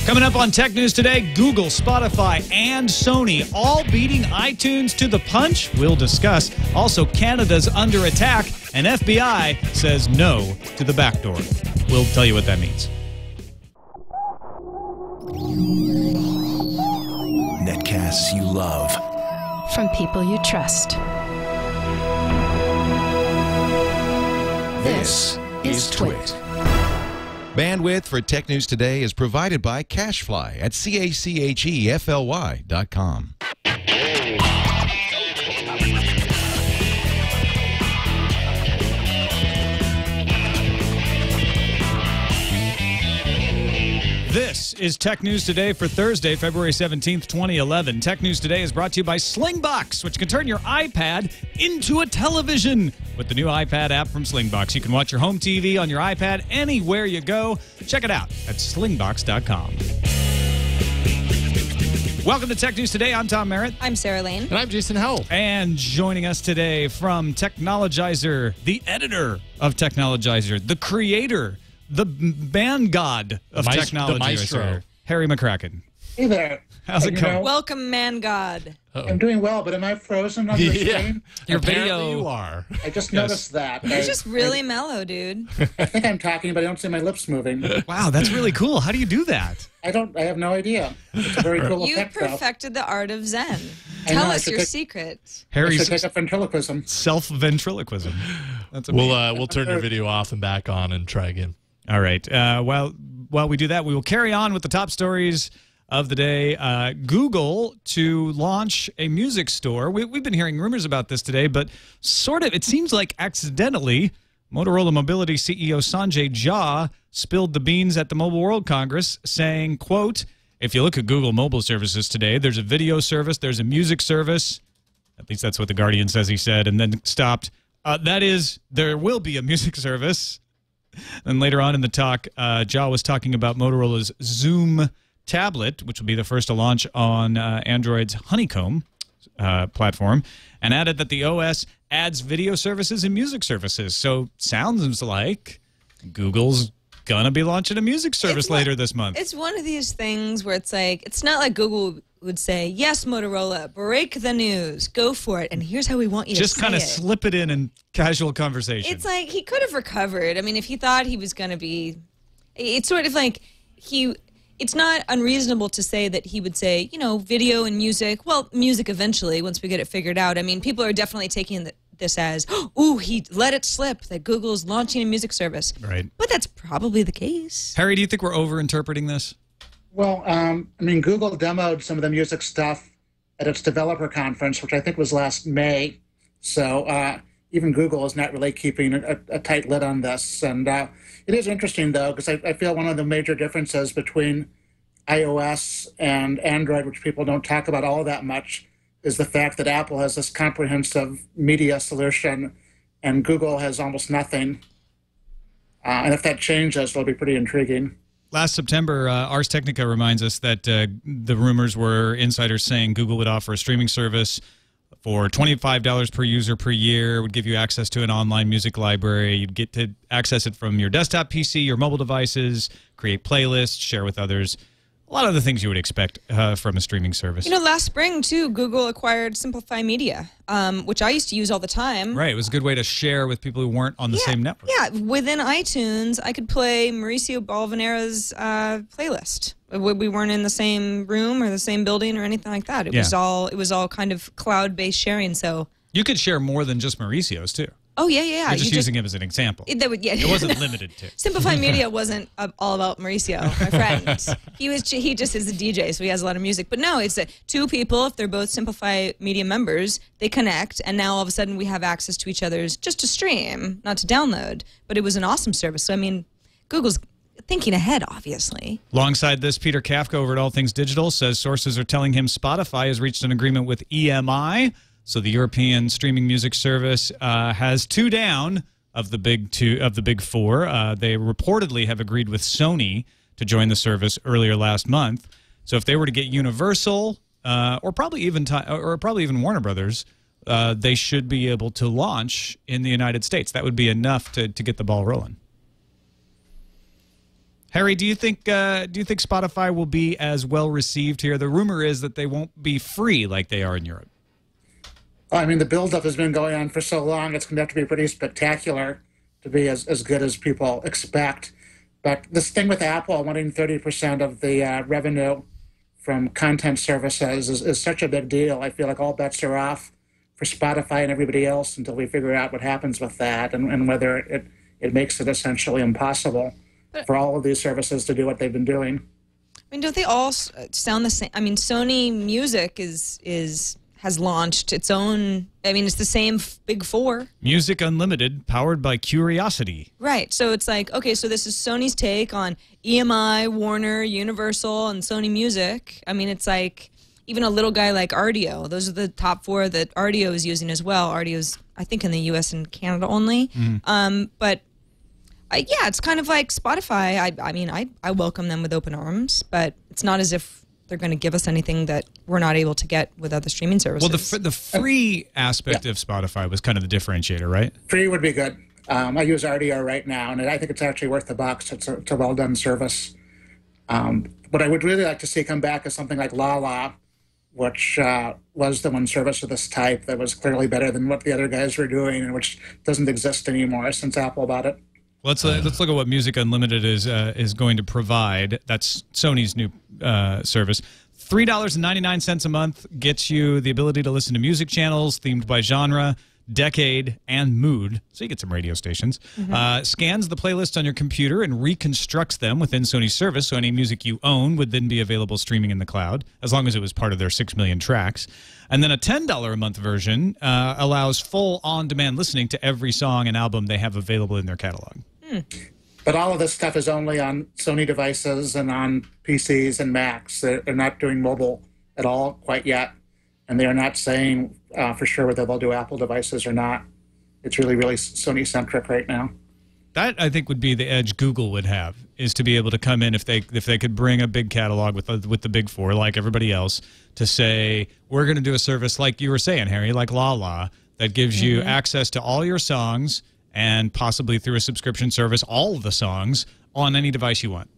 Coming up on Tech News today, Google, Spotify, and Sony all beating iTunes to the punch. We'll discuss. Also, Canada's under attack, and FBI says no to the backdoor. We'll tell you what that means. Netcasts you love. From people you trust. This is TWiT. Bandwidth for Tech News Today is provided by Cachefly at CACHEFLY.com. This is Tech News Today for Thursday, February 17th, 2011. Tech News Today is brought to you by Slingbox, which can turn your iPad into a television. With the new iPad app from Slingbox, you can watch your home TV on your iPad anywhere you go. Check it out at slingbox.com. Welcome to Tech News Today. I'm Tom Merritt. I'm Sarah Lane. And I'm Jason Howell. And joining us today from Technologizer, the editor of Technologizer, the creator, the man god of Technologizer, Harry McCracken. Hey there. How's it going? Welcome, man god. I'm doing well, but am I frozen on the screen? Your Apparently video. you are. I just noticed that. You're just really mellow, dude. I think I'm talking, but I don't see my lips moving. Wow, that's really cool. How do you do that? I have no idea. It's a very cool You effect, though. perfected the art of Zen. I know, Tell I us should your take- secret. I should Harry's take up ventriloquism. self-ventriloquism. That's amazing. We'll turn your video off and back on and try again. All right. While we do that, we will carry on with the top stories of the day. Google to launch a music store. We've been hearing rumors about this today, but sort of, it seems like accidentally, Motorola Mobility CEO Sanjay Jha spilled the beans at the Mobile World Congress, saying, quote, if you look at Google mobile services today, there's a video service, there's a music service. At least that's what The Guardian says he said, and then stopped. That is, there will be a music service. And later on in the talk, Jha was talking about Motorola's Zoom tablet, which will be the first to launch on Android's Honeycomb platform, and added that the OS adds video services and music services. So sounds like Google's gonna be launching a music service later this month. It's one of these things where it's like, it's not like Google would say, yes, Motorola, break the news, go for it, and here's how we want you to say it. Just kind of slip it in casual conversation. It's like he could have recovered. I mean, if he thought he was going to be, it's sort of like it's not unreasonable to say that he would say, you know, video and music, well, music eventually, once we get it figured out. I mean, people are definitely taking this as, ooh, he let it slip that Google's launching a music service. Right. But that's probably the case. Harry, do you think we're over-interpreting this? Well, I mean, Google demoed some of the music stuff at its developer conference, which I think was last May. So even Google is not really keeping a tight lid on this. And it is interesting, though, because I feel one of the major differences between iOS and Android, which people don't talk about all that much, is the fact that Apple has this comprehensive media solution and Google has almost nothing. And if that changes, it'll be pretty intriguing. Last September, Ars Technica reminds us that the rumors were insiders saying Google would offer a streaming service for $25 per user per year, would give you access to an online music library. You'd get to access it from your desktop PC, your mobile devices, create playlists, share with others. A lot of the things you would expect from a streaming service. You know, last spring, too, Google acquired Simplify Media, which I used to use all the time. Right. It was a good way to share with people who weren't on the same network. Yeah. Within iTunes, I could play Mauricio Balvanera's playlist. We weren't in the same room or the same building or anything like that. It was all kind of cloud-based sharing. So you could share more than just Mauricio's, too. Oh, yeah. You're just using him as an example. It wasn't limited to. Simplify Media wasn't all about Mauricio, my friend. He just is a DJ, so he has a lot of music. But no, it's two people, if they're both Simplify Media members, they connect, and now all of a sudden we have access to each other's just to stream, not to download. But it was an awesome service. So, I mean, Google's thinking ahead, obviously. Alongside this, Peter Kafka over at All Things Digital says sources are telling him Spotify has reached an agreement with EMI. So the European streaming music service has two down of the big four. They reportedly have agreed with Sony to join the service earlier last month. So if they were to get Universal or probably even Warner Brothers, they should be able to launch in the United States. That would be enough to get the ball rolling. Harry, do you think Spotify will be as well received here? The rumor is that they won't be free like they are in Europe. I mean, the buildup has been going on for so long. It's going to have to be pretty spectacular to be as good as people expect. But this thing with Apple wanting 30% of the revenue from content services is such a big deal. I feel like all bets are off for Spotify and everybody else until we figure out what happens with that and whether it makes it essentially impossible for all of these services to do what they've been doing. I mean, don't they all sound the same? I mean, Sony Music has launched its own. I mean, it's the same big four. Music Unlimited, powered by Curiosity. Right. So it's like, okay, so this is Sony's take on EMI, Warner, Universal, and Sony Music. I mean, it's like even a little guy like Rdio. Those are the top four that Rdio is using as well. Rdio's, I think, in the U.S. and Canada only. But yeah, it's kind of like Spotify. I mean, I welcome them with open arms, but it's not as if they're going to give us anything that we're not able to get with other streaming services. Well, the free aspect of Spotify was kind of the differentiator, right? Free would be good. I use RDR right now, and I think it's actually worth the bucks. It's a well-done service. What I would really like to see come back is something like La, which was the one service of this type that was clearly better than what the other guys were doing, and which doesn't exist anymore since Apple bought it. Let's look at what Music Unlimited is going to provide. That's Sony's new service. $3.99 a month gets you the ability to listen to music channels themed by genre, decade, and mood. So you get some radio stations. Scans the playlist on your computer and reconstructs them within Sony's service. So any music you own would then be available streaming in the cloud, as long as it was part of their 6 million tracks. And then a $10 a month version allows full on-demand listening to every song and album they have available in their catalog. But all of this stuff is only on Sony devices and on PCs and Macs. They're not doing mobile at all quite yet. And they are not saying for sure whether they'll do Apple devices or not. It's really, really Sony-centric right now. That, I think, would be the edge Google would have, is to be able to come in if they could bring a big catalog with the big four, like everybody else, to say, we're going to do a service like you were saying, Harry, like La, that gives you access to all your songs and possibly through a subscription service, all of the songs on any device you want.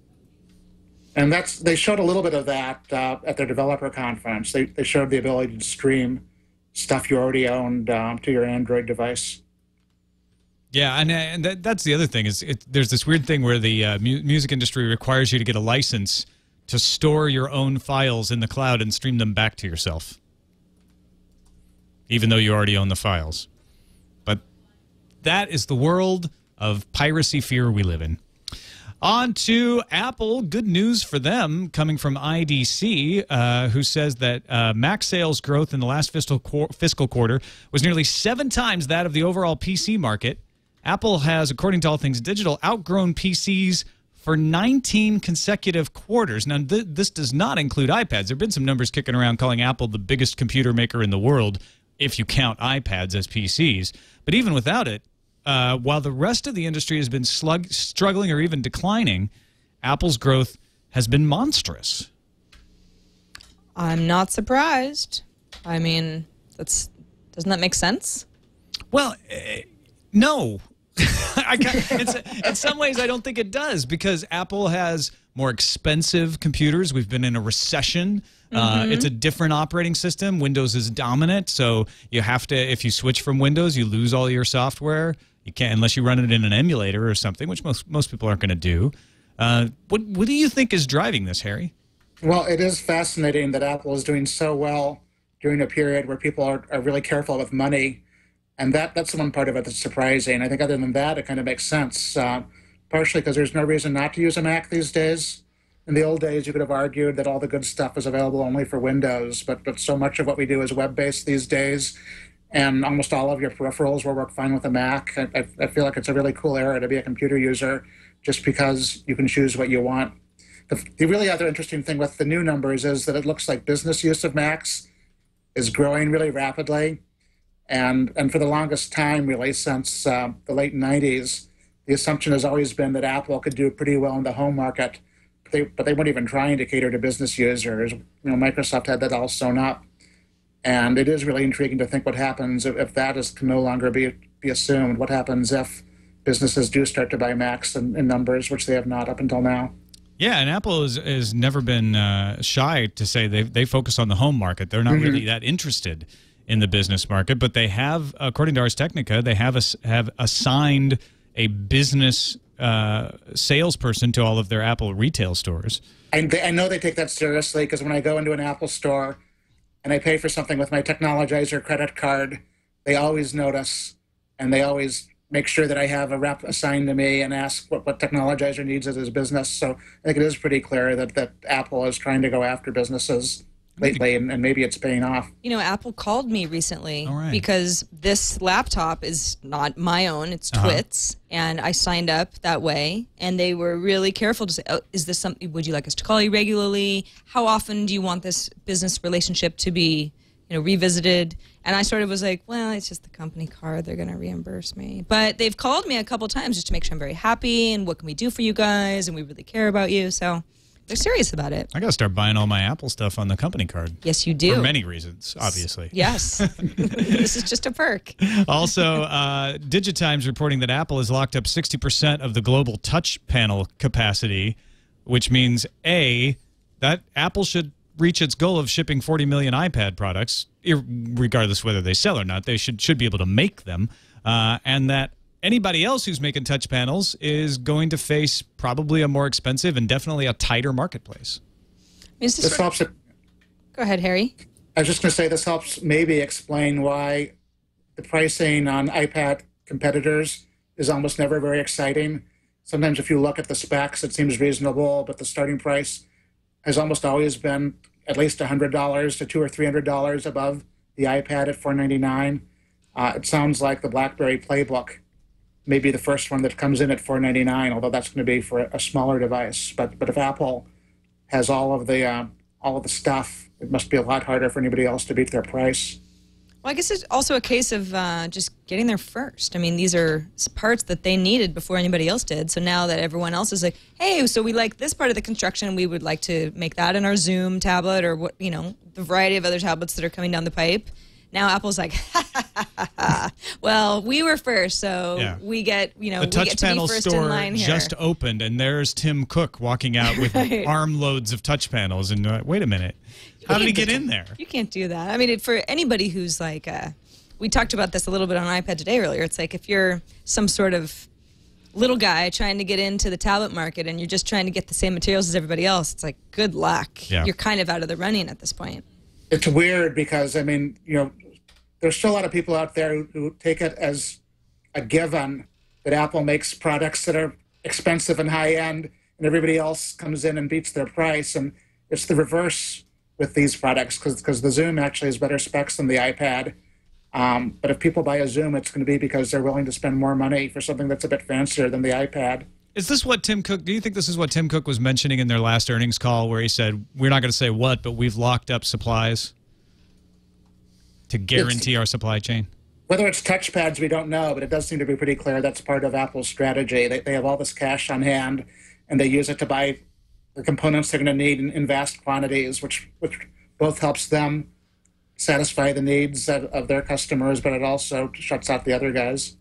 And they showed a little bit of that at their developer conference. They showed the ability to stream stuff you already owned to your Android device. Yeah, and that's the other thing is there's this weird thing where the music industry requires you to get a license to store your own files in the cloud and stream them back to yourself, even though you already own the files. But that is the world of piracy fear we live in. On to Apple. Good news for them coming from IDC, who says that Mac sales growth in the last fiscal quarter was nearly 7 times that of the overall PC market. Apple has, according to All Things Digital, outgrown PCs for 19 consecutive quarters. Now, this does not include iPads. There have been some numbers kicking around calling Apple the biggest computer maker in the world, if you count iPads as PCs. But even without it, while the rest of the industry has been struggling or even declining, Apple's growth has been monstrous. I'm not surprised. I mean, doesn't that make sense? Well, no. In some ways, I don't think it does, because Apple has more expensive computers. We've been in a recession. It's a different operating system. Windows is dominant, so you have to, if you switch from Windows, you lose all your software. You can't unless you run it in an emulator or something, which most people aren't going to do. What do you think is driving this, Harry? Well, it is fascinating that Apple is doing so well during a period where people are really careful with money. And that's the one part of it that's surprising. I think other than that, it kind of makes sense, partially because there's no reason not to use a Mac these days. In the old days, you could have argued that all the good stuff is available only for Windows, but so much of what we do is web-based these days, and almost all of your peripherals will work fine with a Mac. I feel like it's a really cool era to be a computer user just because you can choose what you want. The really other interesting thing with the new numbers is that it looks like business use of Macs is growing really rapidly. And for the longest time, really, since the late 90s, the assumption has always been that Apple could do pretty well in the home market, but they weren't even trying to cater to business users. Microsoft had that all sewn up. And it is really intriguing to think what happens if that can no longer be assumed. What happens if businesses do start to buy Macs in numbers, which they have not up until now? Yeah, and Apple has never been shy to say they focus on the home market. They're not really that interested in the business market, but they have, according to Ars Technica, they have assigned a business salesperson to all of their Apple retail stores. I know they take that seriously, because when I go into an Apple store and I pay for something with my Technologizer credit card, they always notice, and they always make sure that I have a rep assigned to me and ask what Technologizer needs as his business. So I think it is pretty clear that Apple is trying to go after businesses lately, and maybe it's paying off. You know, Apple called me recently right. because this laptop is not my own, it's TWiT's, and I signed up that way, and they were really careful to say, oh, is this something, would you like us to call you regularly? How often do you want this business relationship to be, revisited? And I sort of was like, well, it's just the company card. They're going to reimburse me. But they've called me a couple times just to make sure I'm very happy and what can we do for you guys, and we really care about you. So they're serious about it. I got to start buying all my Apple stuff on the company card. Yes, you do. For many reasons, obviously. Yes. This is just a perk. Also, Digitime's reporting that Apple has locked up 60% of the global touch panel capacity, which means, A, that Apple should reach its goal of shipping 40 million iPad products, regardless whether they sell or not. They should be able to make them, and that anybody else who's making touch panels is going to face probably a more expensive and definitely a tighter marketplace. This helps. Go ahead, Harry. I was just going to say this helps maybe explain why the pricing on iPad competitors is almost never very exciting. Sometimes if you look at the specs, it seems reasonable, but the starting price has almost always been at least $100 to $200 or $300 above the iPad at $499. It sounds like the BlackBerry Playbook may be the first one that comes in at $499, although that's going to be for a smaller device. But if Apple has all of the stuff, it must be a lot harder for anybody else to beat their price. Well, I guess it's also a case of just getting there first. I mean, these are parts that they needed before anybody else did. So now that everyone else is like, hey, so we like this part of the construction, we would like to make that in our Zoom tablet, or what, the variety of other tablets that are coming down the pipe. Now Apple's like, well, we were first, so we get, the touch panel store just opened, and there's Tim Cook walking out with armloads of touch panels. And wait a minute, how did he get in there? You can't do that. I mean, for anybody who's like, we talked about this a little bit on iPad today earlier. It's like if you're some sort of little guy trying to get into the tablet market and you're just trying to get the same materials as everybody else, it's like, good luck. Yeah. You're kind of out of the running at this point. It's weird because, I mean, there's still a lot of people out there who take it as a given that Apple makes products that are expensive and high-end, and everybody else comes in and beats their price. And it's the reverse with these products, because the Zoom actually has better specs than the iPad. But if people buy a Zoom, it's going to be because they're willing to spend more money for something that's a bit fancier than the iPad. Is this what Tim Cook, do you think this is what Tim Cook was mentioning in their last earnings call, where he said, we're not going to say what, but we've locked up supplies to guarantee our supply chain? Whether it's touchpads, we don't know, but it does seem to be pretty clear that's part of Apple's strategy. They have all this cash on hand, and they use it to buy the components they're going to need in vast quantities, which both helps them satisfy the needs of their customers, but it also shuts out the other guys.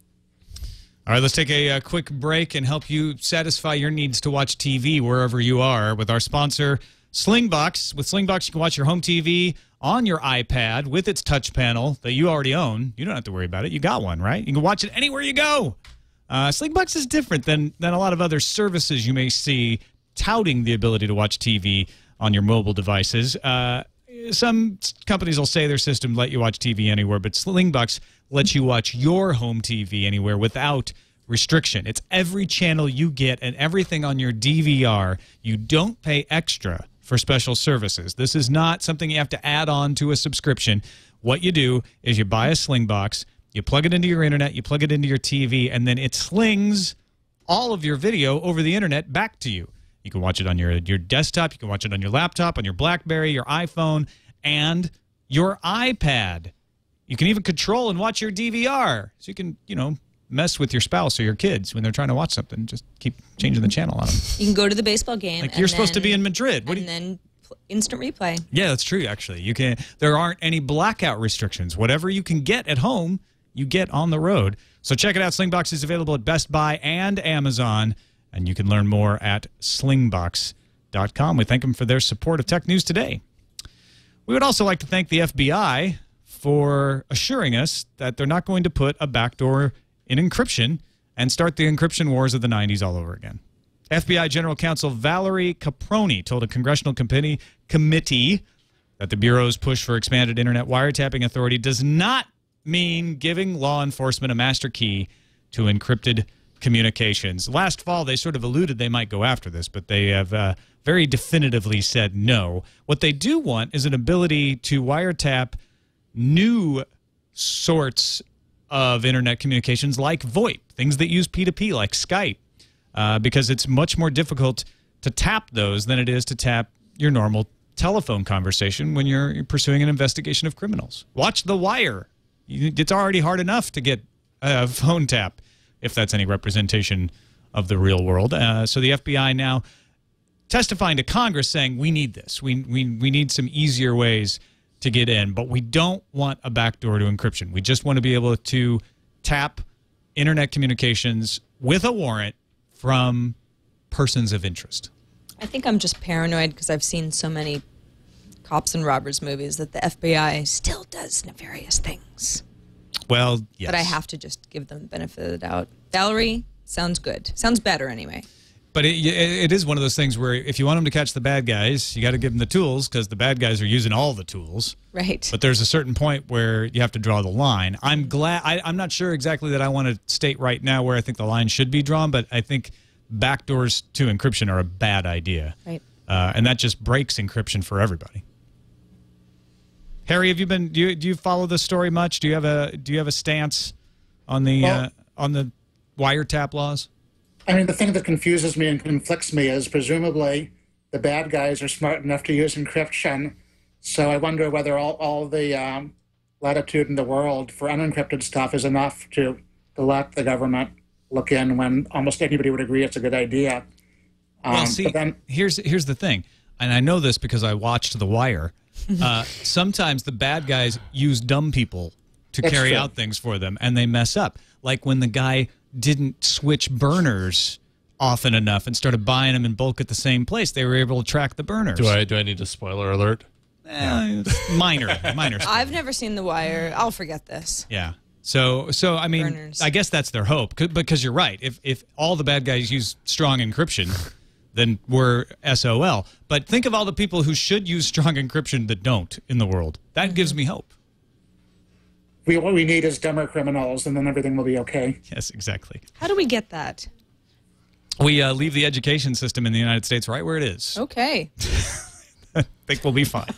All right, let's take a quick break and help you satisfy your needs to watch TV wherever you are with our sponsor, Slingbox. With Slingbox, you can watch your home TV on your iPad with its touch panel that you already own. You don't have to worry about it. You got one, right? You can watch it anywhere you go. Slingbox is different than a lot of other services you may see touting the ability to watch TV on your mobile devices. Some companies will say their system let you watch TV anywhere, but Slingbox lets you watch your home TV anywhere without restriction. It's every channel you get and everything on your DVR. You don't pay extra for special services. This is not something you have to add on to a subscription. What you do is you buy a Slingbox, you plug it into your internet, you plug it into your TV, and then it slings all of your video over the internet back to you. You can watch it on your desktop, you can watch it on your laptop, on your BlackBerry, your iPhone, and your iPad. You can even control and watch your DVR. So you can, mess with your spouse or your kids when they're trying to watch something. Just keep changing the channel on them. You can go to the baseball game. Like you're supposed to be in Madrid. Then instant replay. Yeah, that's true, actually. You can. There aren't any blackout restrictions. Whatever you can get at home, you get on the road. So check it out. Slingbox is available at Best Buy and Amazon, and you can learn more at slingbox.com. TWiT.com. We thank them for their support of Tech News Today. We would also like to thank the FBI for assuring us that they're not going to put a backdoor in encryption and start the encryption wars of the 90s all over again. FBI General Counsel Valerie Caproni told a congressional committee that the Bureau's push for expanded Internet wiretapping authority does not mean giving law enforcement a master key to encrypted communications. Last fall, they sort of alluded they might go after this, but they have very definitively said no. What they do want is an ability to wiretap new sorts of Internet communications like VoIP, things that use P2P like Skype, because it's much more difficult to tap those than it is to tap your normal telephone conversation when you're pursuing an investigation of criminals. Watch The Wire. It's already hard enough to get a phone tap, if that's any representation of the real world. So the FBI now testifying to Congress saying, we need this. We need some easier ways to get in, but we don't want a backdoor to encryption. We just want to be able to tap Internet communications with a warrant from persons of interest. I think I'm just paranoid because I've seen so many cops and robbers movies that the FBI still does nefarious things. Well, yes. But I have to just give them the benefit of the doubt. Valerie, sounds good. Sounds better anyway. But it is one of those things where if you want them to catch the bad guys, you got to give them the tools because the bad guys are using all the tools. Right. But there's a certain point where you have to draw the line. I'm glad. I'm not sure exactly that I want to state right now where I think the line should be drawn, but I think backdoors to encryption are a bad idea. Right. And that just breaks encryption for everybody. Harry, have you been? Do you follow this story much? Do you have a stance on the wiretap laws? I mean, the thing that confuses me and conflicts me is presumably the bad guys are smart enough to use encryption. So I wonder whether all the latitude in the world for unencrypted stuff is enough to let the government look in when almost anybody would agree it's a good idea. Well, see, here's the thing, and I know this because I watched The Wire. Sometimes the bad guys use dumb people to carry out things for them, and they mess up. Like when the guy didn't switch burners often enough and started buying them in bulk at the same place, they were able to track the burners. Do I need a spoiler alert? Minor. I've never seen The Wire. I'll forget this. Yeah. So I mean, Burners. I guess that's their hope, because you're right. If all the bad guys use strong encryption, then we're SOL. But think of all the people who should use strong encryption that don't in the world. That gives me hope. What we need is dumber criminals, and then everything will be okay. Yes, exactly. How do we get that? We leave the education system in the United States right where it is. Okay. I think we'll be fine.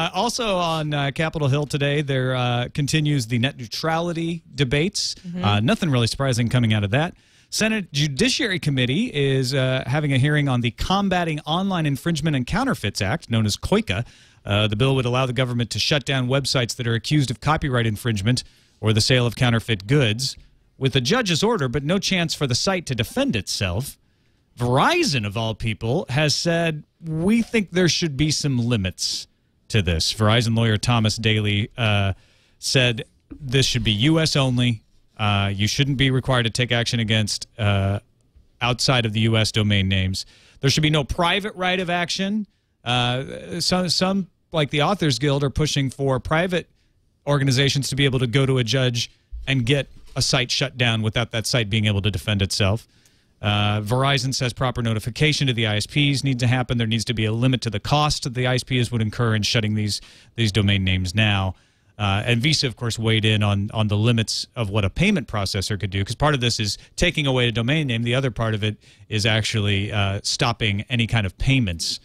Also on Capitol Hill today, there continues the net neutrality debates. Nothing really surprising coming out of that. Senate Judiciary Committee is having a hearing on the Combating Online Infringement and Counterfeits Act, known as COICA. The bill would allow the government to shut down websites that are accused of copyright infringement or the sale of counterfeit goods with a judge's order, but no chance for the site to defend itself. Verizon, of all people, has said, we think there should be some limits to this. Verizon lawyer Thomas Daly said this should be U.S. only. You shouldn't be required to take action against outside of the U.S. domain names. There should be no private right of action. Some, like the Authors Guild, are pushing for private organizations to be able to go to a judge and get a site shut down without that site being able to defend itself. Verizon says proper notification to the ISPs needs to happen. There needs to be a limit to the cost that the ISPs would incur in shutting these domain names now. And Visa, of course, weighed in on the limits of what a payment processor could do, because part of this is taking away a domain name. The other part of it is actually stopping any kind of payments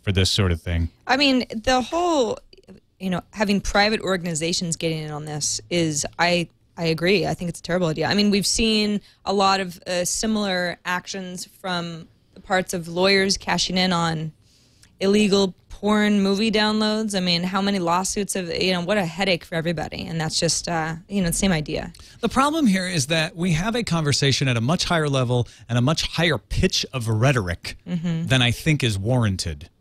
for this sort of thing. I mean, the whole, having private organizations getting in on this is, I agree. I think it's a terrible idea. I mean, we've seen a lot of similar actions from the parts of lawyers cashing in on illegal porn movie downloads. I mean, how many lawsuits have, what a headache for everybody. And that's just, the same idea. The problem here is that we have a conversation at a much higher level and a much higher pitch of rhetoric than I think is warranted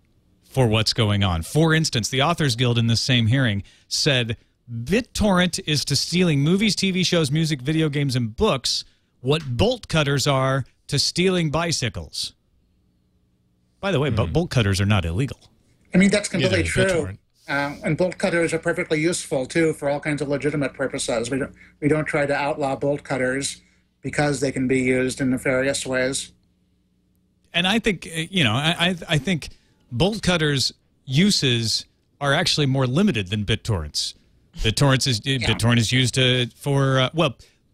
for what's going on. For instance, the Authors Guild in this same hearing said BitTorrent is to stealing movies, TV shows, music, video games, and books what bolt cutters are to stealing bicycles. By the way, but bolt cutters are not illegal. I mean, that's completely Neither is true. And bolt cutters are perfectly useful, too, for all kinds of legitimate purposes. We don't try to outlaw bolt cutters because they can be used in nefarious ways. And I think, I think bolt cutters' uses are actually more limited than BitTorrents. BitTorrent is used for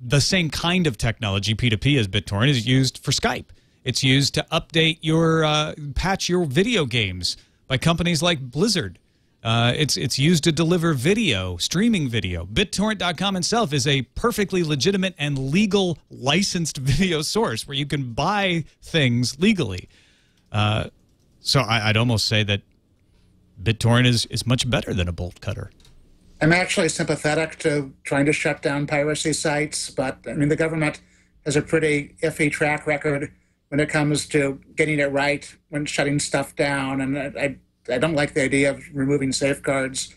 the same kind of technology, P2P, as BitTorrent is used for Skype. It's used to update patch your video games by companies like Blizzard. It's used to deliver video, streaming video. BitTorrent.com itself is a perfectly legitimate and legal licensed video source where you can buy things legally. So I'd almost say that BitTorrent is much better than a bolt cutter. I'm actually sympathetic to trying to shut down piracy sites, but I mean, the government has a pretty iffy track record when it comes to getting it right when shutting stuff down. And I don't like the idea of removing safeguards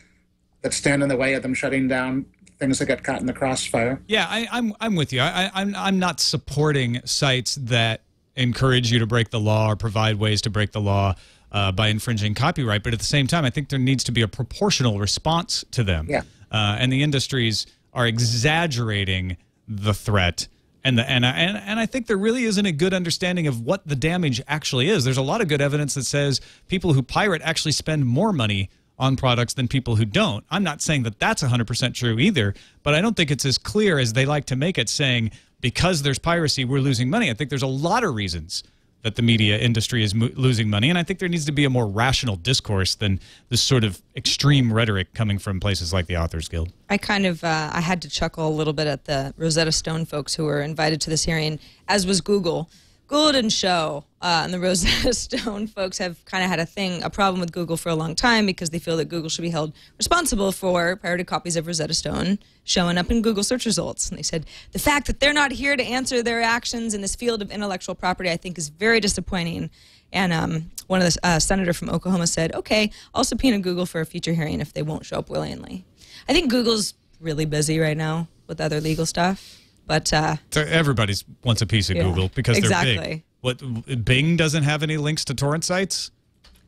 that stand in the way of them shutting down things that get caught in the crossfire. Yeah, I'm with you. I'm not supporting sites that encourage you to break the law or provide ways to break the law by infringing copyright. But at the same time, I think there needs to be a proportional response to them. Yeah. And the industries are exaggerating the threat. And I think there really isn't a good understanding of what the damage actually is. There's a lot of good evidence that says people who pirate actually spend more money on products than people who don't. I'm not saying that that's 100% true either, but I don't think it's as clear as they like to make it, saying because there's piracy, we're losing money. I think there's a lot of reasons that the media industry is losing money, and I think there needs to be a more rational discourse than this sort of extreme rhetoric coming from places like the Authors Guild. I kind of I had to chuckle a little bit at the Rosetta Stone folks who were invited to this hearing, as was Google. Google didn't show, and the Rosetta Stone folks have kind of had a problem with Google for a long time because they feel that Google should be held responsible for pirated copies of Rosetta Stone showing up in Google search results. And they said the fact that they're not here to answer their actions in this field of intellectual property, I think, is very disappointing. And one of the senator from Oklahoma said, okay, I'll subpoena Google for a future hearing if they won't show up willingly. I think Google's really busy right now with other legal stuff. But so everybody wants a piece of Google because they're big. What, Bing doesn't have any links to torrent sites?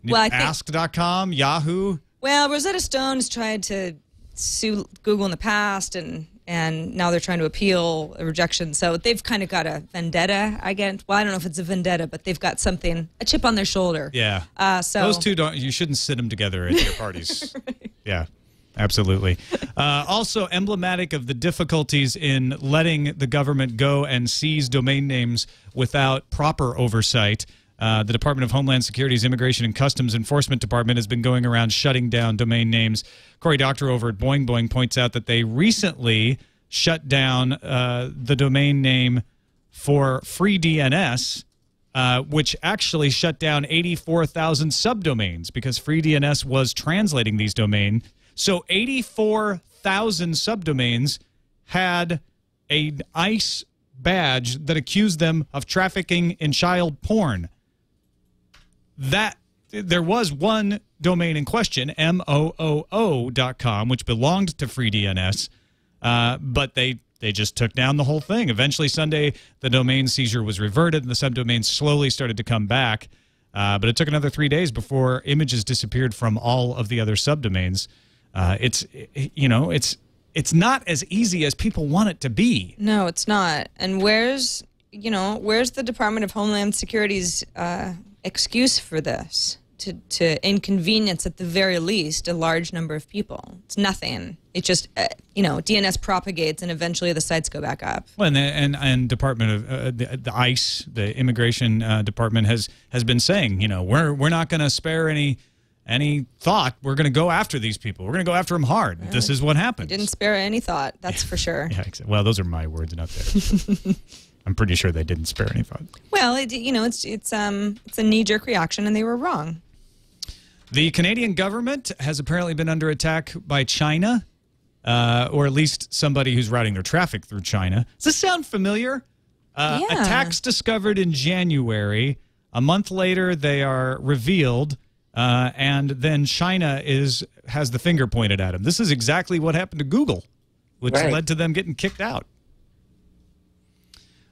Well, Ask.com, Yahoo? Well, Rosetta Stone's tried to sue Google in the past, and now they're trying to appeal a rejection. So they've kind of got a vendetta, I guess. Well, I don't know if it's a vendetta, but they've got something, a chip on their shoulder. Yeah. So those two, you shouldn't sit them together at your parties. Right. Yeah. Absolutely. Also emblematic of the difficulties in letting the government go and seize domain names without proper oversight. The Department of Homeland Security's Immigration and Customs Enforcement Department has been going around shutting down domain names. Corey Doctor over at Boing Boing points out that they recently shut down the domain name for FreeDNS, which actually shut down 84,000 subdomains because FreeDNS was translating these domains. So 84,000 subdomains had an ICE badge that accused them of trafficking in child porn. There was one domain in question, mooo.com, which belonged to FreeDNS, but they just took down the whole thing. Eventually, Sunday, the domain seizure was reverted, and the subdomains slowly started to come back. But it took another 3 days before images disappeared from all of the other subdomains. It's not as easy as people want it to be. No, it's not. And where's the Department of Homeland Security's excuse for this? To inconvenience, at the very least, a large number of people. It's nothing. It's just, DNS propagates and eventually the sites go back up. Well, and Department of the ICE, the Immigration Department has been saying, we're not going to spare any thought. We're going to go after these people. We're going to go after them hard. This is what happens. Didn't spare any thought. That's for sure. Yeah, well, those are my words, not theirs. I'm pretty sure they didn't spare any thought. Well, it's a knee-jerk reaction, and they were wrong. The Canadian government has apparently been under attack by China, or at least somebody who's routing their traffic through China. Does this sound familiar? Yeah. Attacks discovered in January. A month later, they are revealed. And then China has the finger pointed at them. This is exactly what happened to Google, which led to them getting kicked out.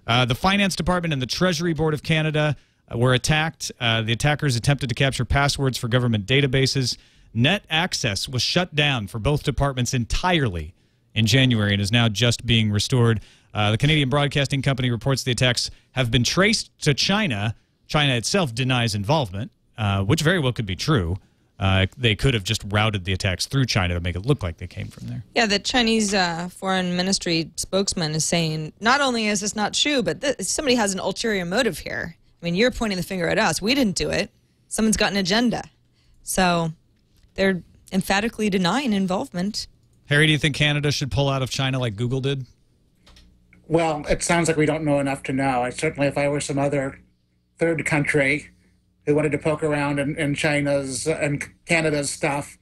The Finance Department and the Treasury Board of Canada were attacked. The attackers attempted to capture passwords for government databases. Net access was shut down for both departments entirely in January and is now just being restored. The Canadian Broadcasting Company reports the attacks have been traced to China. China itself denies involvement, which very well could be true. They could have just routed the attacks through China to make it look like they came from there. Yeah, the Chinese foreign ministry spokesman is saying not only is this not true, but somebody has an ulterior motive here. I mean, you're pointing the finger at us. We didn't do it. Someone's got an agenda. So they're emphatically denying involvement. Harry, do you think Canada should pull out of China like Google did? Well, it sounds like we don't know enough to know. Certainly, if I were some other third country who wanted to poke around in China's and Canada's stuff,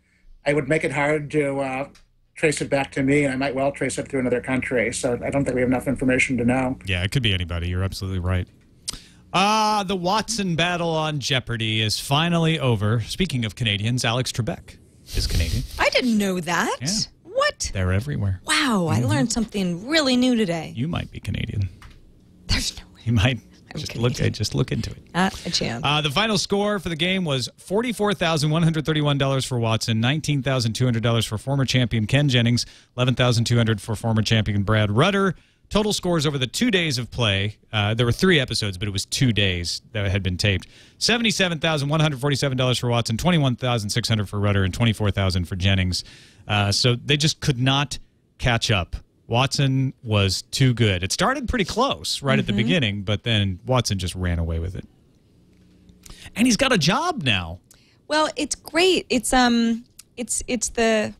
I would make it hard to trace it back to me, and I might well trace it through another country. So I don't think we have enough information to know. Yeah, it could be anybody. You're absolutely right. The Watson battle on Jeopardy is finally over. Speaking of Canadians, Alex Trebek is Canadian. I didn't know that. Yeah. What? They're everywhere. Wow, I learned something really new today. You might be Canadian. There's no way. You might. I'm Just look into it. Not a chance. The final score for the game was $44,131 for Watson, $19,200 for former champion Ken Jennings, $11,200 for former champion Brad Rutter. Total scores over the 2 days of play. There were 3 episodes, but it was 2 days that had been taped. $77,147 for Watson, $21,600 for Rutter, and $24,000 for Jennings. So they just could not catch up. Watson was too good. It started pretty close right at the beginning, but then Watson just ran away with it. And he's got a job now. Well, it's great. It's not exactly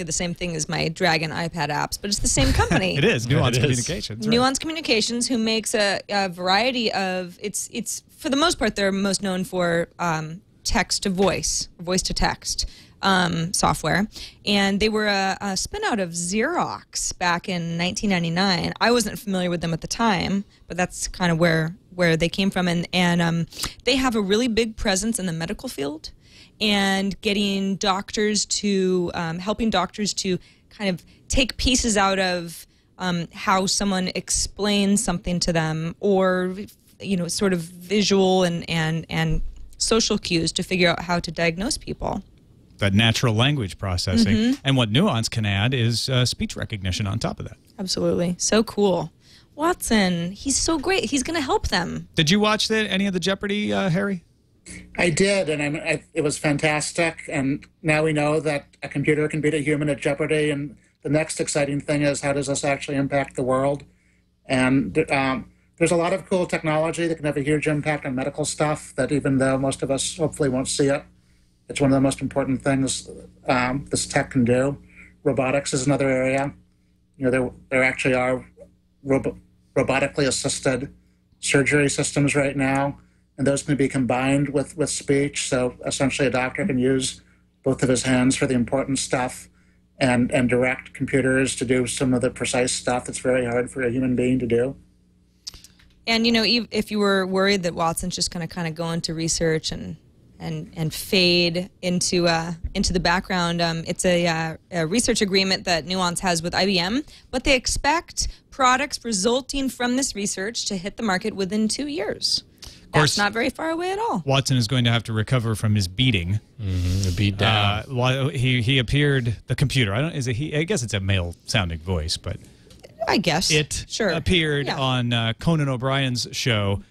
the same thing as my Dragon iPad apps, but it's the same company. It is Nuance Communications. Right. Nuance Communications, who makes a variety of it's for the most part they're most known for text to voice, voice to text. Software, and they were a spin-out of Xerox back in 1999. I wasn't familiar with them at the time, but that's kind of where they came from, and they have a really big presence in the medical field, and getting doctors to helping doctors to kind of take pieces out of how someone explains something to them, or sort of visual and social cues to figure out how to diagnose people. That natural language processing. And what Nuance can add is speech recognition on top of that. Absolutely. So cool. Watson, he's so great. He's going to help them. Did you watch any of the Jeopardy, Harry? I did, and it was fantastic. And now we know that a computer can beat a human at Jeopardy. And the next exciting thing is, how does this actually impact the world? And there's a lot of cool technology that can have a huge impact on medical stuff that, even though most of us hopefully won't see it, it's one of the most important things this tech can do. Robotics is another area. There actually are robotically assisted surgery systems right now, and those can be combined with speech. So essentially a doctor can use both of his hands for the important stuff and direct computers to do some of the precise stuff that's very hard for a human being to do. And, if you were worried that Watson's just going to kind of go into research and fade into the background. It's a research agreement that Nuance has with IBM, but they expect products resulting from this research to hit the market within 2 years. Of course, that's not very far away at all. Watson is going to have to recover from his beating. The beat down. He appeared, the computer, I guess it's a male-sounding voice, but I guess it appeared on Conan O'Brien's show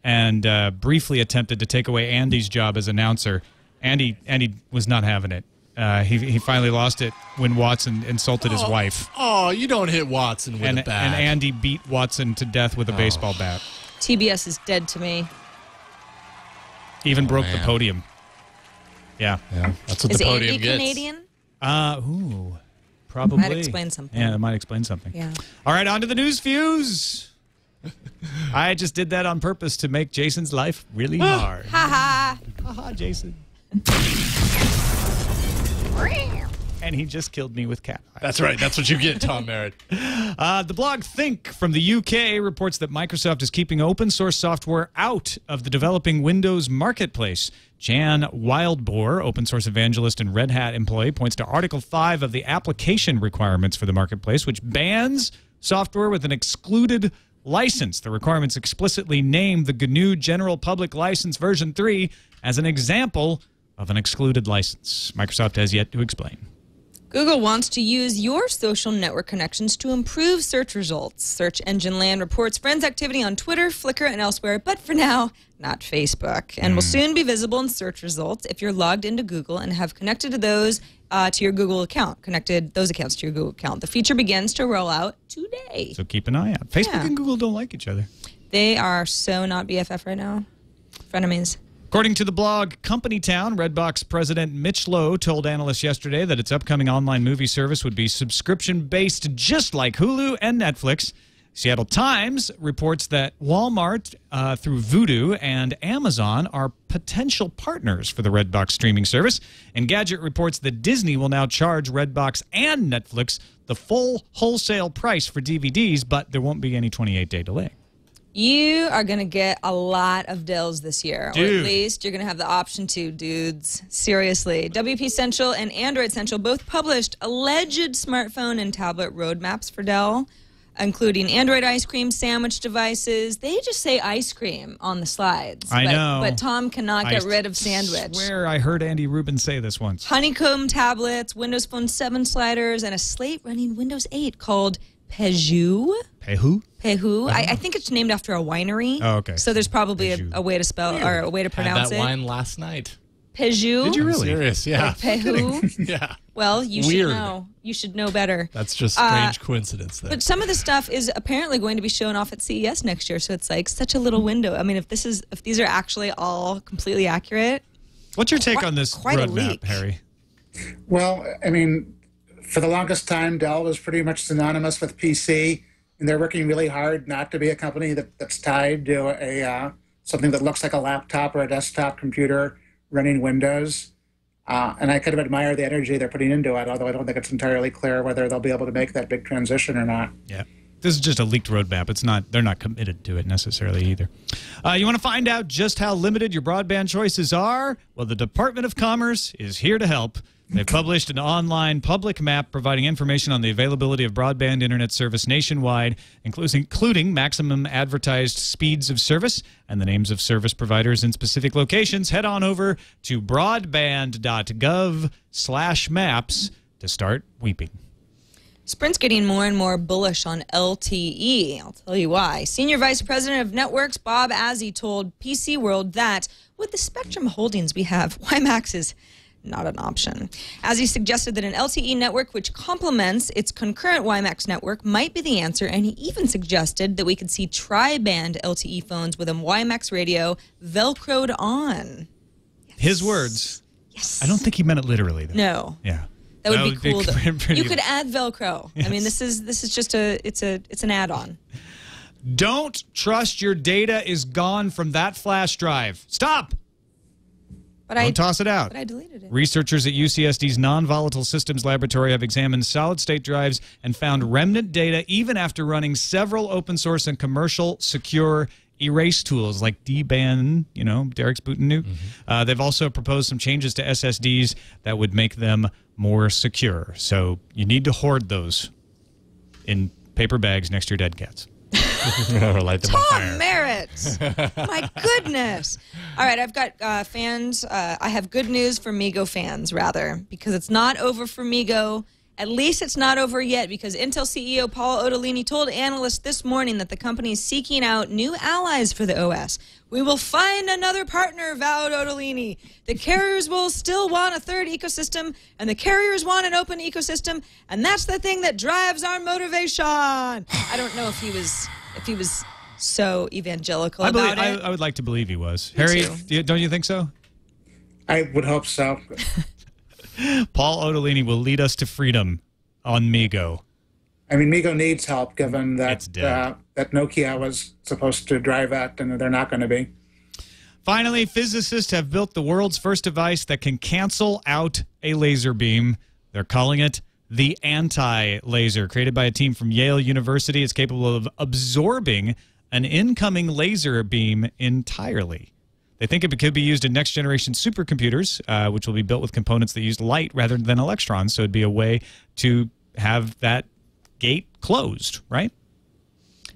and briefly attempted to take away Andy's job as announcer. Andy was not having it. He finally lost it when Watson insulted his wife. Oh, you don't hit Watson with a bat. And Andy beat Watson to death with a baseball bat. TBS is dead to me. Even broke the podium. Yeah. That's what is the podium Andy gets. Canadian? Probably. Might explain something. Yeah, it might explain something. Yeah. All right, on to the news fuse. I just did that on purpose to make Jason's life really hard. Ha ha. Ha, Jason. And he just killed me with cat eyes. That's right. That's what you get, Tom Merritt. The blog Think from the UK reports that Microsoft is keeping open source software out of the developing Windows marketplace. Jan Wildbohr, open source evangelist and Red Hat employee, points to Article 5 of the application requirements for the marketplace, which bans software with an excluded license. The requirements explicitly name the GNU General Public License version 3 as an example of an excluded license. Microsoft has yet to explain. Google wants to use your social network connections to improve search results. Search Engine Land reports friends' activity on Twitter, Flickr, and elsewhere, but for now, not Facebook, and will soon be visible in search results if you're logged into Google and have connected to those to your Google account, connected those accounts to your Google account. The feature begins to roll out today. So keep an eye out. Facebook and Google don't like each other. They are so not BFF right now. Frenemies. According to the blog Company Town, Redbox president Mitch Lowe told analysts yesterday that its upcoming online movie service would be subscription-based just like Hulu and Netflix. Seattle Times reports that Walmart, through Vudu, and Amazon are potential partners for the Redbox streaming service. And Gadget reports that Disney will now charge Redbox and Netflix the full wholesale price for DVDs, but there won't be any 28-day delay. You are going to get a lot of deals this year. Dude. Or at least you're going to have the option to, dudes. Seriously. WP Central and Android Central both published alleged smartphone and tablet roadmaps for Dell, including Android ice cream sandwich devices. They just say ice cream on the slides. I know. But Tom cannot get rid of sandwich. I swear I heard Andy Rubin say this once. Honeycomb tablets, Windows Phone 7 sliders, and a slate running Windows 8 called Peju. Pehu? Pehu. I think it's named after a winery. Oh, okay. So there's probably a way to spell or a way to pronounce Had that it. wine last night. Peju. Did you I'm really? serious, yeah. Pehu. Yeah. Well, you Weird. should know. You should know better. That's just strange coincidence there. But some of the stuff is apparently going to be shown off at CES next year, so it's like such a little window. I mean, if these are actually all completely accurate. What's your take on this quite a roadmap, leak. Harry? Well, I mean, for the longest time, Dell was pretty much synonymous with PC, and they're working really hard not to be a company that's tied to a something that looks like a laptop or a desktop computer running Windows. And I kind of admire the energy they're putting into it, although I don't think it's entirely clear whether they'll be able to make that big transition or not. Yeah. This is just a leaked roadmap. It's not. They're not committed to it necessarily either. You want to find out just how limited your broadband choices are? Well, the Department of Commerce is here to help. They've published an online public map providing information on the availability of broadband internet service nationwide, including maximum advertised speeds of service and the names of service providers in specific locations. Head on over to broadband.gov/maps to start weeping. Sprint's getting more and more bullish on LTE. I'll tell you why. Senior Vice President of Networks Bob Azzi told PC World that with the spectrum holdings we have, WiMAX is not an option. Azzi suggested that an LTE network which complements its concurrent WiMAX network might be the answer, and he even suggested that we could see tri-band LTE phones with a WiMAX radio velcroed on. Yes. His words. Yes. I don't think he meant it literally, though. No. Yeah. That would be cool. pretty- You could add Velcro. Yes. I mean, this is just it's an add-on. Don't trust your data is gone from that flash drive. Stop. But Don't toss it out. But I deleted it. Researchers at UCSD's Non-Volatile Systems Laboratory have examined solid-state drives and found remnant data even after running several open-source and commercial secure erase tools like DBAN, you know, Derek's Bootin' They've also proposed some changes to SSDs that would make them more secure. So you need to hoard those in paper bags next to your dead cats. Or light them on fire. Tom Merritt! My goodness! All right, I've got fans. I have good news for Migo fans, rather, because it's not over for Migo. At least it's not over yet, because Intel CEO Paul Otellini told analysts this morning that the company is seeking out new allies for the OS. We will find another partner, vowed Otellini. The carriers will still want a third ecosystem, and the carriers want an open ecosystem, and that's the thing that drives our motivation. I don't know if he was so evangelical about it. I would like to believe he was. Harry, don't you think so? I would hope so. Paul Otellini will lead us to freedom on Migo. I mean, Migo needs help, given that It's dead. that Nokia was supposed to drive it, and they're not going to be. Finally, physicists have built the world's first device that can cancel out a laser beam. They're calling it the anti-laser. Created by a team from Yale University, it's capable of absorbing an incoming laser beam entirely. They think it could be used in next-generation supercomputers, which will be built with components that use light rather than electrons. So it'd be a way to have that gate closed, right?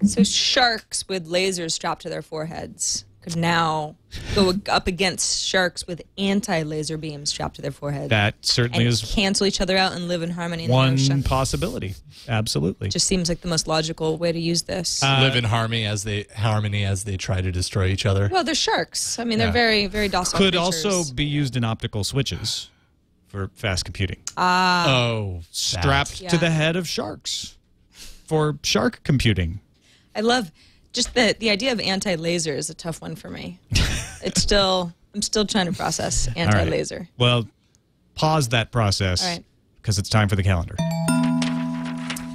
So sharks with lasers strapped to their foreheads could now go up against sharks with anti-laser beams strapped to their foreheads. That certainly and is cancel each other out and live in harmony in the one ocean. possibility. Absolutely. Just seems like the most logical way to use this. Live in harmony as they try to destroy each other. Well, they're sharks. I mean, they're very, very docile Could creatures. also be used in optical switches for fast computing. Strapped to the head of sharks for shark computing. I love just the idea of anti-laser is a tough one for me. I'm still trying to process anti-laser. Right. Well, pause that process because it's time for the calendar.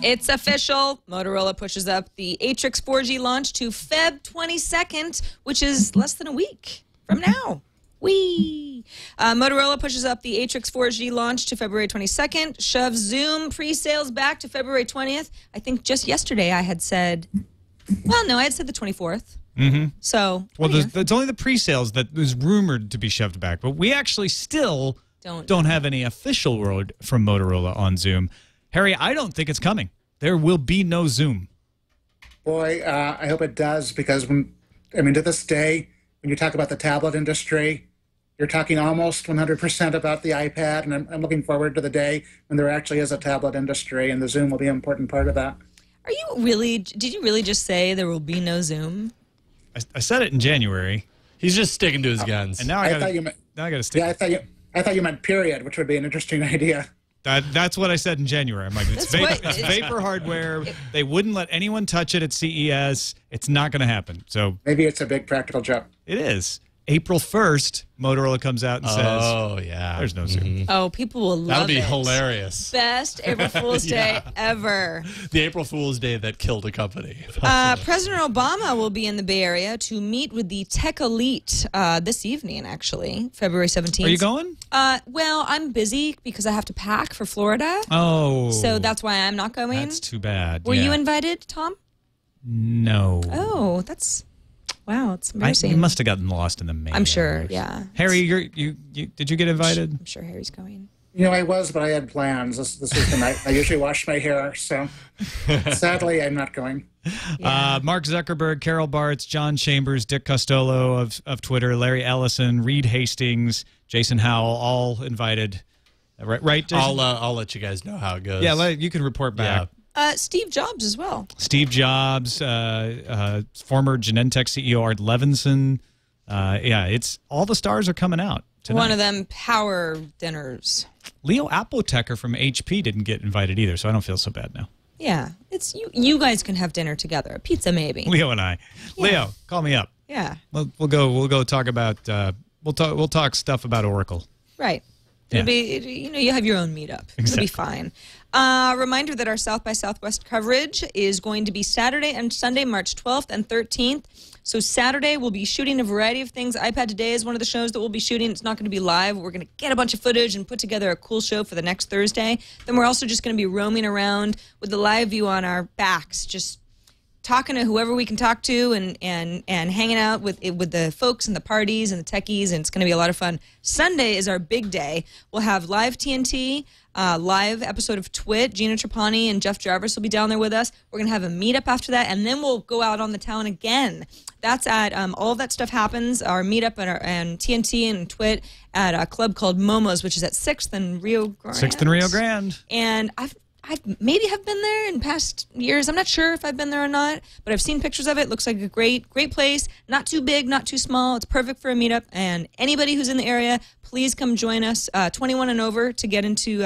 It's official. Motorola pushes up the Atrix 4G launch to Feb 22nd, which is less than a week from now. Motorola pushes up the Atrix 4G launch to February 22nd, shoves Zoom pre-sales back to February 20th. I think just yesterday I had said, well, no, I had said the 24th. Mm-hmm. So, well, it's only the pre-sales that is rumored to be shoved back, but we actually still don't have any official word from Motorola on Zoom. Harry, I don't think it's coming. There will be no Zoom. Boy, I hope it does, because to this day, when you talk about the tablet industry, you're talking almost 100% about the iPad, and I'm looking forward to the day when there actually is a tablet industry, and the Zoom will be an important part of that. Did you really just say there will be no Zoom? I said it in January. He's just sticking to his guns. And now I got to stick. Yeah, I thought you meant period, which would be an interesting idea. That's what I said in January. I'm like, it's vapor hardware. They wouldn't let anyone touch it at CES. It's not going to happen. So maybe it's a big practical joke. It is. April 1st, Motorola comes out and says, "Oh yeah, there's no Zoom." Mm-hmm. Oh, people will love it. That'll be hilarious. Best April Fool's Day ever. The April Fool's Day that killed a company. President Obama will be in the Bay Area to meet with the tech elite this evening, actually, February 17th. Are you going? Well, I'm busy because I have to pack for Florida. Oh. So that's why I'm not going. That's too bad. Were you invited, Tom? No. Oh, that's... Wow, it's embarrassing. You must have gotten lost in the mail. I'm sure, yeah. Harry, did you get invited? I'm sure Harry's going. I was, but I had plans. This was the night I usually wash my hair, so sadly, I'm not going. Yeah. Mark Zuckerberg, Carol Bartz, John Chambers, Dick Costolo of Twitter, Larry Ellison, Reed Hastings, Jason Howell, all invited. Right, Jason? I'll let you guys know how it goes. Yeah, you can report back. Yeah. Steve Jobs as well. Steve Jobs, former Genentech CEO Art Levinson. It's all the stars are coming out tonight. One of them power dinners. Leo Apotheker from HP didn't get invited either, so I don't feel so bad now. Yeah, it's you guys can have dinner together. Pizza maybe. Leo and I. Yeah. Leo, call me up. Yeah. We'll go talk about we'll talk stuff about Oracle. Right. It'll be, you have your own meetup. Exactly. It'll be fine. Reminder that our South by Southwest coverage is going to be Saturday and Sunday, March 12th and 13th. So Saturday, we'll be shooting a variety of things. iPad Today is one of the shows that we'll be shooting. It's not going to be live. We're going to get a bunch of footage and put together a cool show for the next Thursday. Then we're also just going to be roaming around with the live view on our backs, just talking to whoever we can talk to and hanging out with the folks and the parties and the techies, and it's going to be a lot of fun. Sunday is our big day. We'll have live TNT, live episode of TWiT. Gina Trapani and Jeff Jarvis will be down there with us. We're going to have a meetup after that, and then we'll go out on the town again. That's at, all of that stuff happens, our meetup and TNT and TWiT at a club called Momo's, which is at 6th and Rio Grande. 6th and Rio Grande. And I maybe have been there in past years. I'm not sure if I've been there or not, but I've seen pictures of it. It looks like a great place. Not too big, not too small. It's perfect for a meetup. And anybody who's in the area, please come join us. 21 and over to get into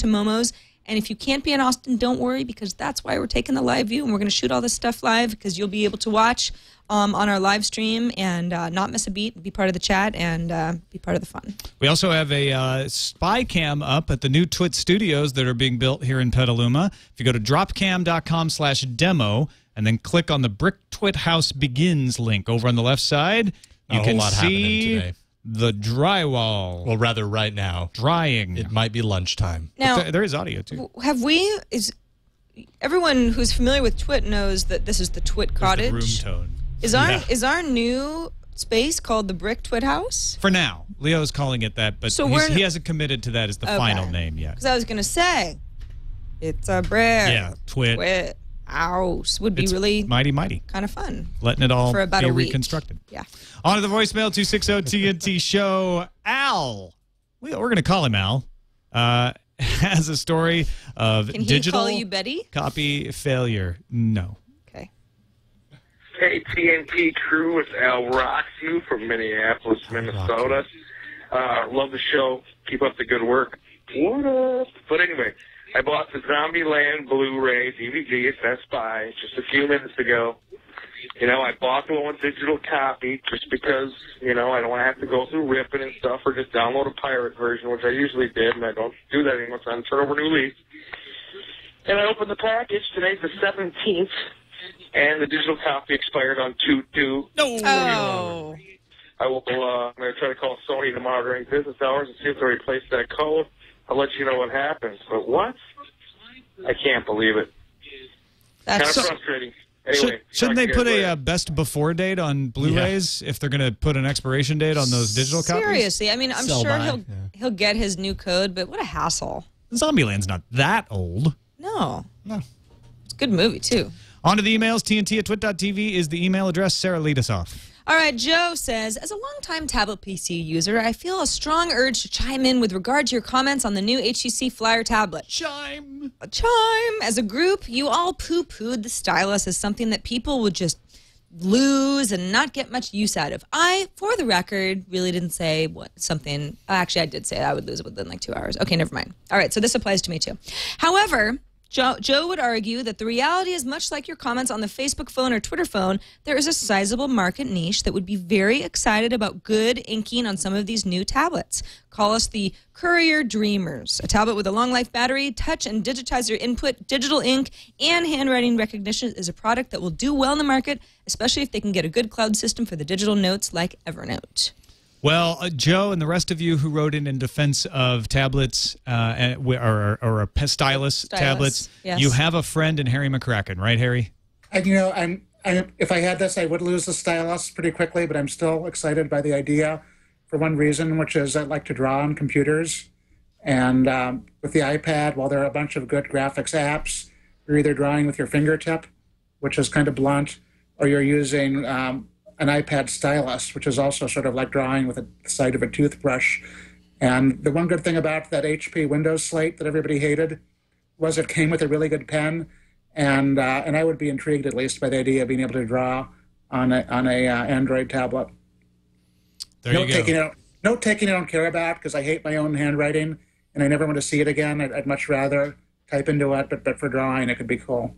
Momo's. And if you can't be in Austin, don't worry, because that's why we're taking the live view, and we're going to shoot all this stuff live, because you'll be able to watch on our live stream and not miss a beat, be part of the chat, and be part of the fun. We also have a spy cam up at the new TWiT studios that are being built here in Petaluma. If you go to dropcam.com/demo and then click on the Brick TWiT House Begins link over on the left side, you can see the drywall. Well, rather right now. Drying. It might be lunchtime. Now, there is audio, too. Everyone who's familiar with TWiT knows that this is the TWiT cottage. Room tone. Is our new space called the Brick TWiT House? For now. Leo's calling it that, but he hasn't committed to that as the final name yet. Because I was going to say, it's a brick. Yeah, TWiT house would be It's really mighty. kind of fun. Letting it all For about be a week. reconstructed. Yeah. On to the voicemail, 260 TNT show. Al, we're going to call him Al, has a story of Can he digital call you Betty? copy failure. No. Okay. Hey, TNT crew, it's Al Rocks you from Minneapolis, Minnesota. Love the show. Keep up the good work. What up? But anyway, I bought the Zombieland Blu-ray DVD at Best Buy just a few minutes ago. You know, I bought the one digital copy just because, you know, I don't want to have to go through ripping and stuff or just download a pirate version, which I usually did, and I don't do that anymore, so I'm turn over a new leaf. And I opened the package. Today's the 17th, and the digital copy expired on 2/2. No. Oh. I'm going to try to call Sony tomorrow during business hours and see if they replace that code. I'll let you know what happens. But what? I can't believe it. Kind That's of frustrating. Anyway, Shouldn't talk they to you put guys a later. best before date on Blu-rays if they're going to put an expiration date on those digital copies? Seriously, I mean, I'm Sell sure by, he'll get his new code, but what a hassle. Zombieland's not that old. No. It's a good movie, too. On to the emails. TNT@twit.tv is the email address. Sarah, lead us off. All right, Joe says, as a longtime tablet PC user, I feel a strong urge to chime in with regard to your comments on the new HTC Flyer tablet. Chime. As a group, you all poo-pooed the stylus as something that people would just lose and not get much use out of. I, for the record, really didn't say something. Actually, I did say I would lose it within like 2 hours. Okay, never mind. All right, so this applies to me too. However, Joe would argue that the reality is much like your comments on the Facebook phone or Twitter phone, there is a sizable market niche that would be very excited about good inking on some of these new tablets. Call us the Courier Dreamers. A tablet with a long life battery, touch and digitizer input, digital ink, and handwriting recognition is a product that will do well in the market, especially if they can get a good cloud system for the digital notes like Evernote. Well, Joe and the rest of you who wrote in defense of tablets or a stylus tablets, yes. you have a friend in Harry McCracken, right, Harry? And you know, if I had this, I would lose the stylus pretty quickly, but I'm still excited by the idea for one reason, which is I like to draw on computers. And with the iPad, while there are a bunch of good graphics apps, you're either drawing with your fingertip, which is kind of blunt, or you're using an iPad stylus, which is also sort of like drawing with the side of a toothbrush. And the one good thing about that HP Windows slate that everybody hated was it came with a really good pen, and I would be intrigued at least by the idea of being able to draw on a Android tablet. There you go. Note taking I don't care about because I hate my own handwriting and I never want to see it again. I'd much rather type into it, but for drawing it could be cool.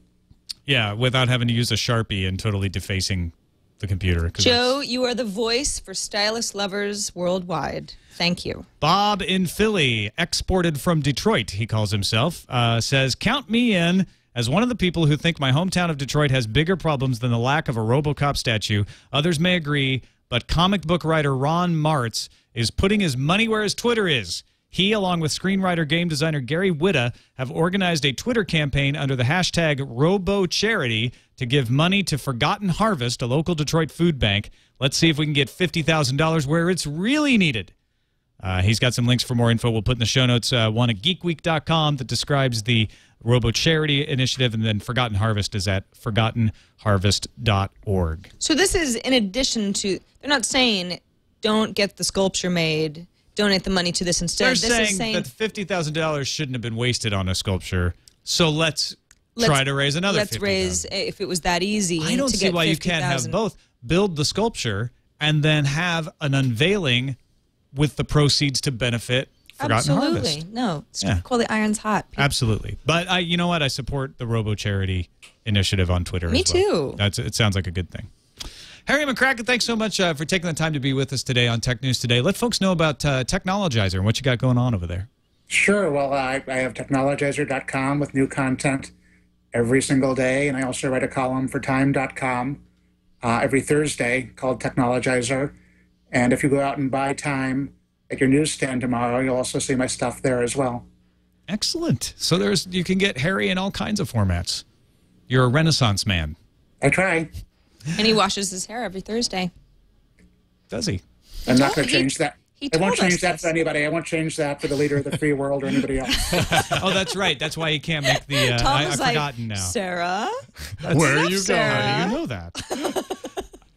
Yeah, without having to use a Sharpie and totally defacing the computer. Joe, you are the voice for stylus lovers worldwide. Thank you. Bob in Philly, exported from Detroit, he calls himself, says, count me in as one of the people who think my hometown of Detroit has bigger problems than the lack of a RoboCop statue. Others may agree, but comic book writer Ron Martz is putting his money where his Twitter is. He, along with screenwriter game designer Gary Whitta, have organized a Twitter campaign under the hashtag RoboCharity to give money to Forgotten Harvest, a local Detroit food bank. Let's see if we can get $50,000 where it's really needed. He's got some links for more info we'll put in the show notes. One at geekweek.com that describes the RoboCharity initiative, and then Forgotten Harvest is at forgottenharvest.org. So this is in addition to, they're not saying don't get the sculpture made, donate the money to this instead. They're this saying that $50,000 shouldn't have been wasted on a sculpture, so let's try to raise another Let's raise, if it was that easy. I don't to see get why you 50,000. can't have both. Build the sculpture and then have an unveiling with the proceeds to benefit Forgotten Absolutely. Harvest. No, call the irons hot. People. Absolutely. But you know what? I support the RoboCharity initiative on Twitter Me as well. too. It sounds like a good thing. Harry McCracken, thanks so much for taking the time to be with us today on Tech News Today. Let folks know about Technologizer and what you got going on over there. Sure. Well, I have technologizer.com with new content every single day, and I also write a column for time.com every Thursday called Technologizer. And if you go out and buy Time at your newsstand tomorrow, you'll also see my stuff there as well. Excellent. So you can get Harry in all kinds of formats. You're a Renaissance man. I try. And he washes his hair every Thursday. Does he? I'm not going to change that. He I told won't change us that this. for anybody. I won't change that for the leader of the free world or anybody else. Oh, that's right. That's why you can't make the. Tom I've was like, forgotten now. Sarah, Where are you Sarah. going? How do you know that?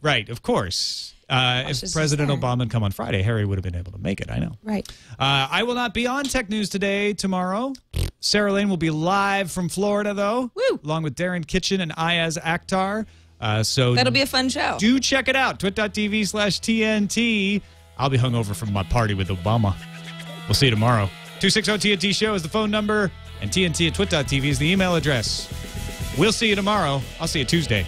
Right, of course. If this President is there. Obama had come on Friday, Harry would have been able to make it. I know. Right. I will not be on Tech News Today tomorrow. Sarah Lane will be live from Florida, though, Woo. along with Darren Kitchen and Ayaz Akhtar. So That'll be a fun show. do check it out. twit.tv/TNT. I'll be hungover from my party with Obama. We'll see you tomorrow. 260-TNT Show is the phone number, and TNT at twit.tv is the email address. We'll see you tomorrow. I'll see you Tuesday.